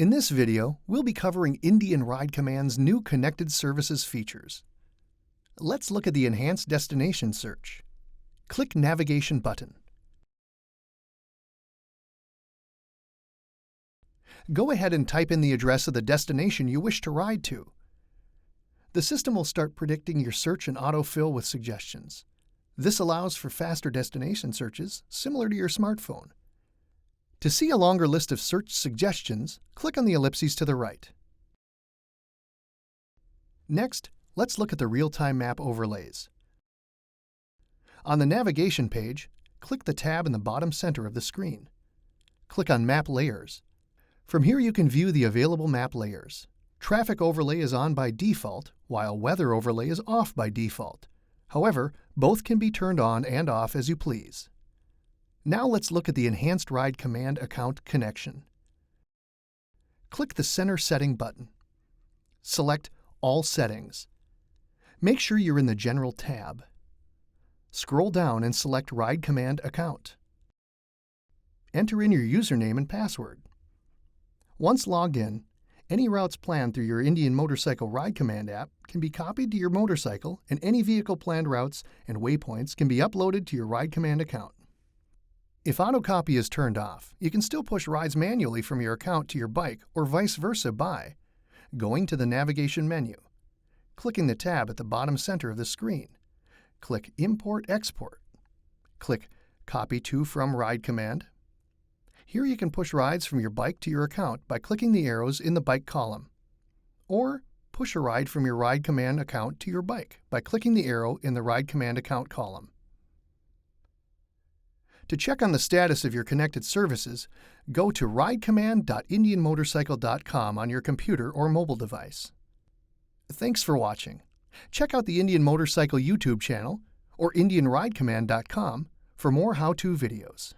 In this video, we'll be covering Indian Ride Command's new connected services features. Let's look at the enhanced destination search. Click Navigation button. Go ahead and type in the address of the destination you wish to ride to. The system will start predicting your search and autofill with suggestions. This allows for faster destination searches, similar to your smartphone. To see a longer list of search suggestions, click on the ellipses to the right. Next, let's look at the real-time map overlays. On the navigation page, click the tab in the bottom center of the screen. Click on Map Layers. From here you can view the available map layers. Traffic overlay is on by default, while weather overlay is off by default. However, both can be turned on and off as you please. Now let's look at the Enhanced Ride Command account connection. Click the Center Setting button. Select All Settings. Make sure you're in the General tab. Scroll down and select Ride Command Account. Enter in your username and password. Once logged in, any routes planned through your Indian Motorcycle Ride Command app can be copied to your motorcycle, and any vehicle planned routes and waypoints can be uploaded to your Ride Command account. If autocopy is turned off, you can still push rides manually from your account to your bike or vice versa by going to the navigation menu, clicking the tab at the bottom center of the screen, click Import/Export, click Copy to from Ride Command. Here you can push rides from your bike to your account by clicking the arrows in the bike column, or push a ride from your Ride Command account to your bike by clicking the arrow in the Ride Command account column. To check on the status of your connected services, go to ridecommand.indianmotorcycle.com on your computer or mobile device. Thanks for watching. Check out the Indian Motorcycle YouTube channel or indianridecommand.com for more how-to videos.